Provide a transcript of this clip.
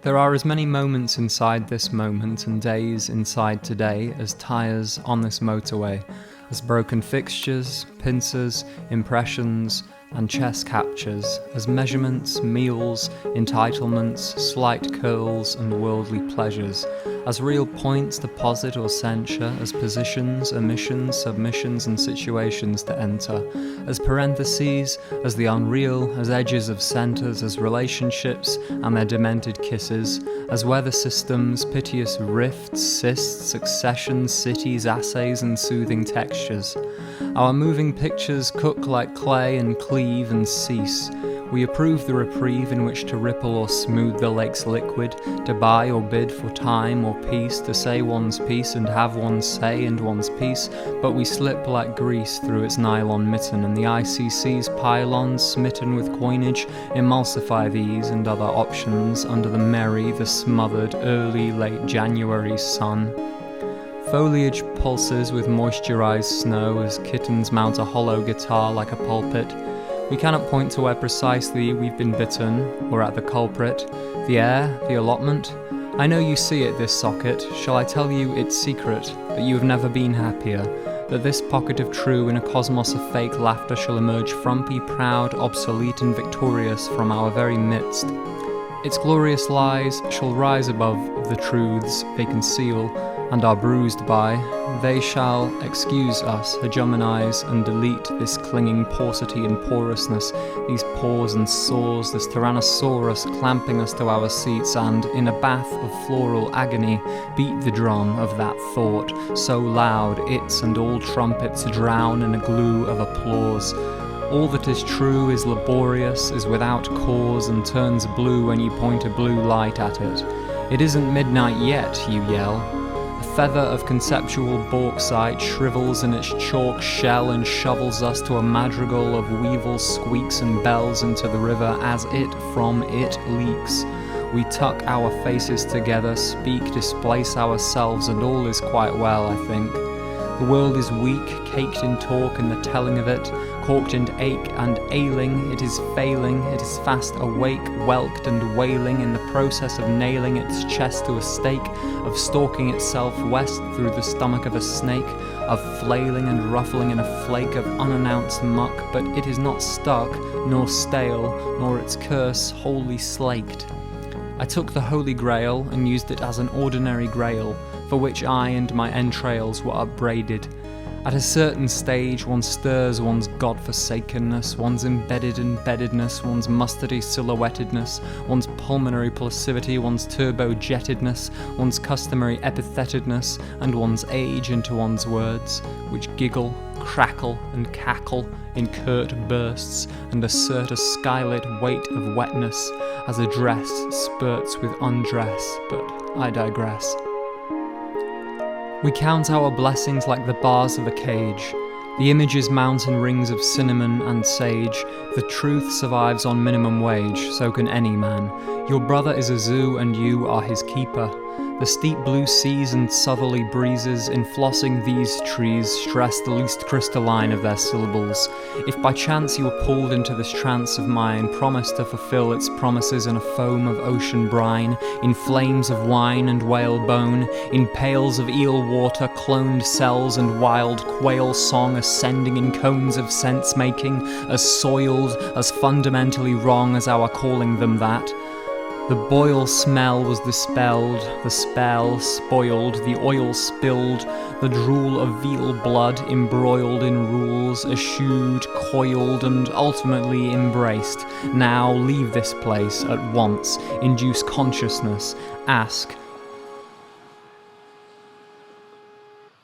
There are as many moments inside this moment and days inside today as tyres on this motorway, as broken fixtures, pincers, impressions, and chess captures, as measurements, meals, entitlements, slight curls and worldly pleasures, as real points to posit or censure, as positions, omissions, submissions and situations to enter, as parentheses, as the unreal, as edges of centres, as relationships and their demented kisses, as weather systems, piteous rifts, cysts, successions, cities, assays and soothing textures. Our moving pictures cook like clay and cleave and cease. We approve the reprieve in which to ripple or smooth the lake's liquid, to buy or bid for time or peace, to say one's piece and have one's say and one's peace, but we slip like grease through its nylon mitten, and the ICC's pylons, smitten with coinage, emulsify these and other options under the merry, the smothered, early, late January sun. Foliage pulses with moisturized snow as kittens mount a hollow guitar like a pulpit. We cannot point to where precisely we've been bitten, or at the culprit, the air, the allotment. I know you see it, this socket. Shall I tell you its secret, that you have never been happier, that this pocket of true in a cosmos of fake laughter shall emerge frumpy, proud, obsolete and victorious from our very midst. Its glorious lies shall rise above the truths they conceal and are bruised by. They shall excuse us, hegemonize and delete this clinging paucity and porousness, these pores and sores, this tyrannosaurus clamping us to our seats, and in a bath of floral agony beat the drum of that thought, so loud its and all trumpets drown in a glue of applause. All that is true is laborious, is without cause, and turns blue when you point a blue light at it. It isn't midnight yet, you yell. A feather of conceptual bauxite shrivels in its chalk shell and shovels us to a madrigal of weevils, squeaks and bells into the river as it from it leaks. We tuck our faces together, speak, displace ourselves, and all is quite well, I think. The world is weak, caked in talk and the telling of it, corked and ache and ailing, it is failing, it is fast awake, whelked and wailing in the process of nailing its chest to a stake, of stalking itself west through the stomach of a snake, of flailing and ruffling in a flake of unannounced muck, but it is not stuck, nor stale, nor its curse wholly slaked. I took the Holy Grail and used it as an ordinary grail, for which I and my entrails were upbraided. At a certain stage one stirs one's god-forsakenness, one's embedded embeddedness, one's mustardy silhouettedness, one's pulmonary placidity, one's turbo-jettedness, one's customary epithetedness, and one's age into one's words, which giggle, crackle, and cackle in curt bursts, and assert a skylit weight of wetness, as a dress spurts with undress, but I digress. We count our blessings like the bars of a cage. The images mountain rings of cinnamon and sage. The truth survives on minimum wage, so can any man. Your brother is a zoo and you are his keeper. The steep blue seas and southerly breezes in flossing these trees stress the least crystalline of their syllables. If by chance you were pulled into this trance of mine, promise to fulfill its promises in a foam of ocean brine, in flames of wine and whalebone, in pails of eel water, cloned cells and wild quail song ascending in cones of sense-making, as soiled, as fundamentally wrong as our calling them that. The boil smell was dispelled, the spell spoiled, the oil spilled, the drool of veal blood embroiled in rules, eschewed, coiled, and ultimately embraced. Now leave this place at once, induce consciousness, ask,